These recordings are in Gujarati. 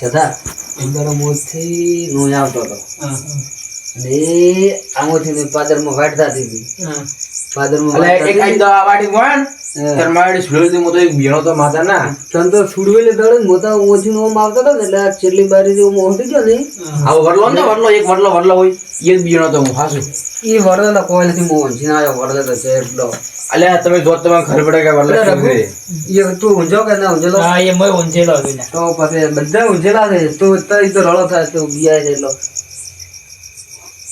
છતાં ઉંદરો મોથી નો આવતો હતો અને આમોથી પાદરમાં વાટતા હતી પાદરમાં એક આઈ દવા વાટી ગોણ તર માડી સુડેલી મોતો એક બીણો તો માતા ના તન તો સુડવેલે દળે મોતા ઓછી નો આવતો હતો એટલે આ છેલ્લી બારી જે મોટી ગયો ને આવો વડલો ને વડલો એક વડલો હોય એ બીણો તો હું હાસુ ઈ વડલો કોઈ નથી મોહન જીના આયો વડલો તો છે એટલો અલ્યા તમે જો તમે ઘર પડે કે વડલો છે એ તું ઊંઝો કે ના ઊંઝેલો હા એ મય ઊંઝેલો હતો તો પછી બધા ઊંઝેલા છે તો તઈ તો રળો થાય તો બિયા છે એટલો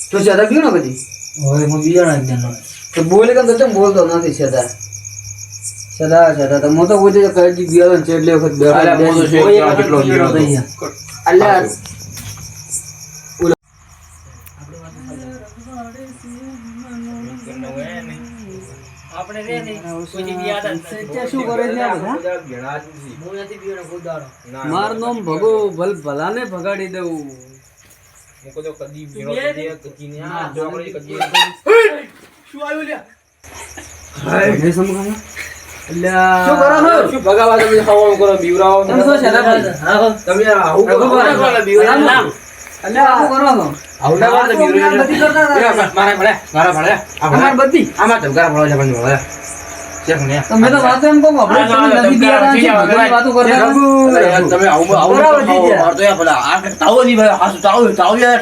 તો જ્યાદા બીણો કદી ઓય મો બીણો એકદમ તો બોલે કે તો બોલતો નથી સદા તો મો તો બોલે કે કઈ બીયો છે એટલે વખત બે મો તો છે કેટલો બીણો થઈ અલ્યા આપણે રે ને કોઈ બિયાદ છે શું કરે છે આ બધા ભેણા નથી હું નથી બીયો ગોદાડો માર નામ ભગો ભલાને ભગાડી દઉં મુકો તો કદી ભેણો દે કદી ને આ જોકરી કદી શું આવ્યું લ્યા હાય મે સમગાયો અલ્યા શું કરો છો શું ભગાવા તમે ખાવાનું કરો બીવરાઓ તમે શું છે હા તમે આવું કરો બીવરા અલ્યા આવું કરો છો આવડા વાર તો બીવરા બધી કરતા મારા ભળે અમાર બધી આમાં તો ઘરા ભળવા જવાનું ભળે છે ને તમે તો વાતો એમ કહો આપણે નથી બિયારા છે ભગવાન વાતો કરતા તમે આવું તો યા ભલા આ તાવો ની ભાઈ હાસુ તાવો યાર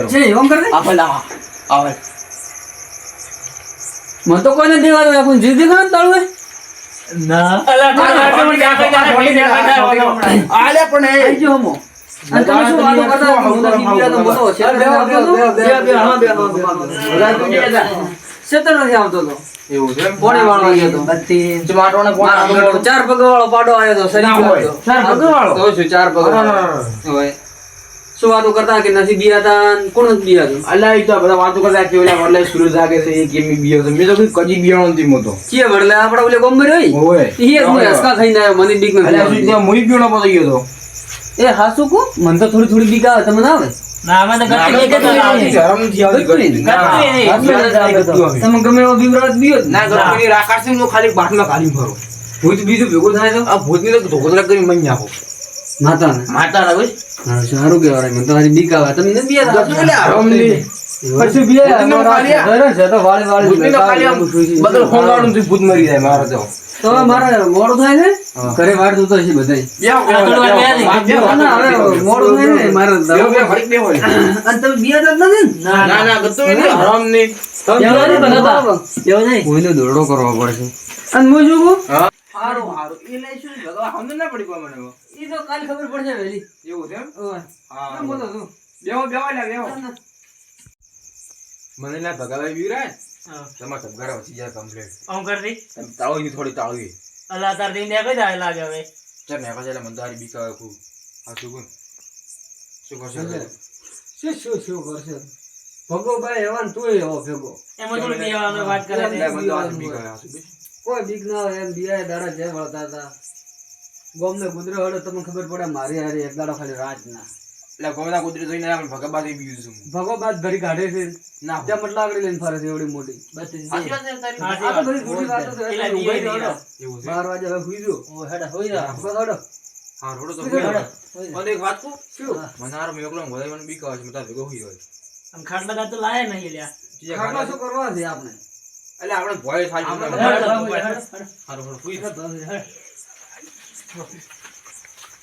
છે એમ કર દે આ ભલા આવે મન તો કોઈને દેવાનો આપણ જીદી ખાન તાળવે ના અલા આલે પણ એ જો હમો અને તમે શું વાતો કરતા હું નથી બિયા તો મોટો છે બે સેતર નથી આવતો તો એવું છે કોણે વાળો આવ્યો તો બત્તી ટમાટોને કોણ ચાર પગ વાળો પાડો આવ્યો તો સરી ગયો ચાર પગ વાળો તો શું ચાર પગ હોય શું વાતો કરતા કે નથી બિયાતા કોણ નથી બિયાતું અલ્લા ઈ તો બધા વાતો કરતા કે ઓલા વડલે સુરજ જાગે છે એ કેમી બિયો છે મે તો કજી બિયાણો નથી મોતો કે વડલે આપડા ઓલે ગોમ્બર હોય ઓય ઈ હું હસકા ખાઈને આવ્યો મને બીક નથી અલ્લા શું મોઈ બિયાણો પતો ગયો તો એ હાસુ કો મન તો થોડી બીક આવે તમને આવે ના મને ગટ્ટી એક જ આવતી ગરમ નથી આવતી તમે ગમે એવો બીવરાત બીયો ના ગરમની રાકાશ નો ખાલી બાટમાં ખાલી ફરો ભૂત બીજું ભેગું થાય તો આ ભૂતની તો ધોકદરા કરી મન નાખો માતા ના ભાઈ હા સારું કેવાય મને તો મારી બીક આવે તમે ન બીયા એટલે આરામની પછી બીયા નો ખાલી ઘરે છે તો વાળી ભૂતની તો ખાલી બદલ હોંગાડું તો ભૂત મરી જાય મારો તો મારે મોડું થાય ને ઘરે વાડ તો છે બધાય મોડું થાય ને મારે બે હોય અને તમે બીયા જ નથી ના ગતો નહીં આરામની એવું નહીં કોઈનો દોડો કરવો પડશે અને હું જોઉં હારું એ લઈશું ભગવા હમને ના પડી કો મને ઈ તો કાલ ખબર પડશે વેલી એવું છે હા કેમ બોલો તું બેહો મને ના ભગાવાય બીરાય હા તમાર સબગારા વસી જાય કમ્પ્લીટ આમ કર દે તાળવી થોડી તાળવી અલા તાર દે ને કઈ જાય લાગે હવે ચાલ ને પાછા મંદારી બીકા ખૂબ આ શું કરશે શું કરશે ભગો ભાઈ એવાન તું એવો ભેગો એમાં થોડી દેવાનો વાત કરે છે મંદારી બીકા કોઈ બીક ના હોય એમ બિયા દાડા જે વળતા હતા ગોમને ગુદરે હડો તમને ખબર પડે મારી હારી એક દાડો ખાલી રાત ના એટલે ગોમના ગુદરે જોઈને આપણે ભગબાદ બીજું છું ભગબાદ ભરી કાઢે છે ના ત્યાં મતલબ આગળ લઈને ફરે છે એવડી મોટી બસ આ તો બધી મોટી વાત છે એટલે ઉભાઈ રહ્યો એવું છે 12 વાગે હવે હુઈ જો ઓ હેડા હોઈ જા હડો હા રોડો તો હોઈ અને એક વાત કો શું મનારો મેકલો વધારે મને બીક આવે છે મતા ભેગો હોઈ ગયો આમ ખાટલા દા તો લાયા નહીં લ્યા ખાટલા શું કરવા છે આપણે એટલે આપણે ભોય થાય હારું હુઈ જા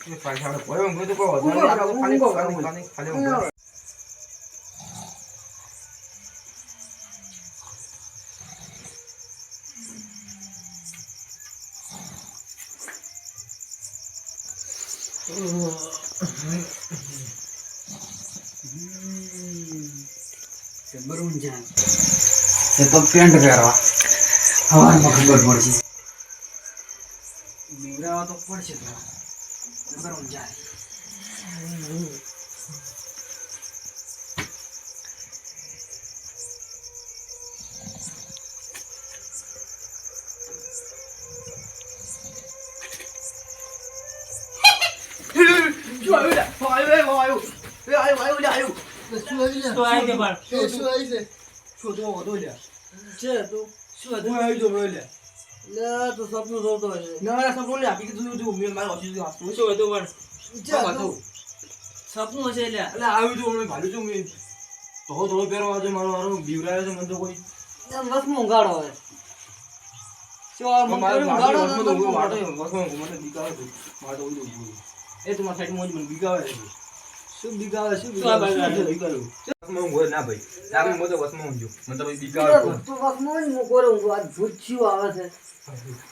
એ પાછળ ભોય ઊંઘો તો કો ખાલી બરું જાય એ તો પેન્ટ પહેરવા હવામાં ખબર પડશે બીવરાવા તો પડશે બરું જાય સપનું હશે લ્યા. એટલે આવ્યું છું અમે ભાડું છું મેં થોડો પહેરવા આવજો મારો બીવરાયો છે મને તો કોઈ વસમાં ઊંઘાડો હવે. શું આ મને મારે ઊંઘાડો વસમાં તો તો ઊંઘો વાટો વસમાં મને બીકાવે છે મારે તો ઊંઘો એ તમારા સાઈડમાં મને બીકાવે છે શું બીગાવે શું શું આ બીગાવે? બીકાવે વસમાં ઊંઘો ના ભાઈ આપણે મો તો વસમાં ઊંઘજો મને તો બીકાવે તું વસમાં જ મોકોરે ઊંઘો. આ ભૂત થયું આવે છે.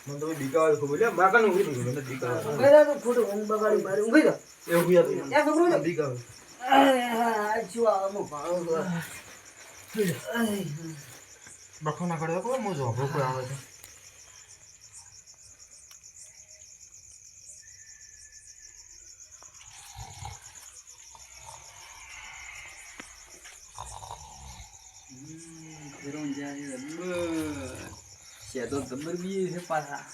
મને તો બીકાવે ખૂબ એટલે બાકાનું ઊંઘી મને બીકાવે પેલા તો ખોટું ઊંઘ બગાડી મારી ઊંઘી જાઓ. એવું યાદ ત્યાં છોકરો છે? બીકાવે આ શું આવે મો ભાડો. બખો ના કરે કોઈ મોજો ભો કોઈ આવે છે તો ગબ્બર બી છે પાછા.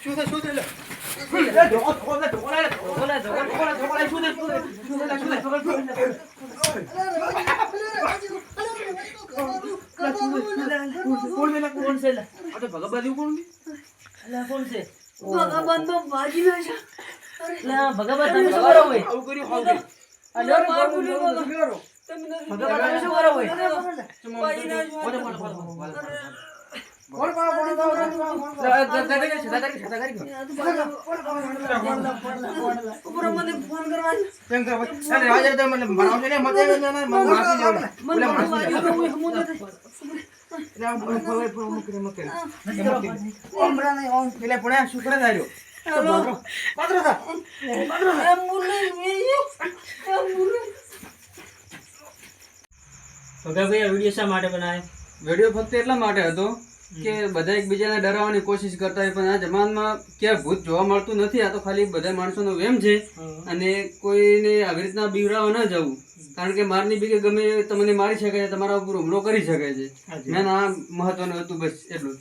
શું થાય લે વિડીયો શા માટે બનાવે? વિડીયો ફક્ત એટલા માટે હતો કે બધા એકબીજાને ડરાવવાની કોશિશ કરતા હોય પણ આ જમાનામાં ક્યાં ભૂત જોવા મળતું નથી. આ તો ખાલી બધા માણસોનો વેમ છે અને કોઈને આવી રીતના બીવરાવા ન જવું, કારણ કે મારની બીકે ગમે તમને મારી શકે છે, તમારા ઉપર હુમલો કરી શકે છે. મેં આ મહત્વનું હતું, બસ એટલું જ.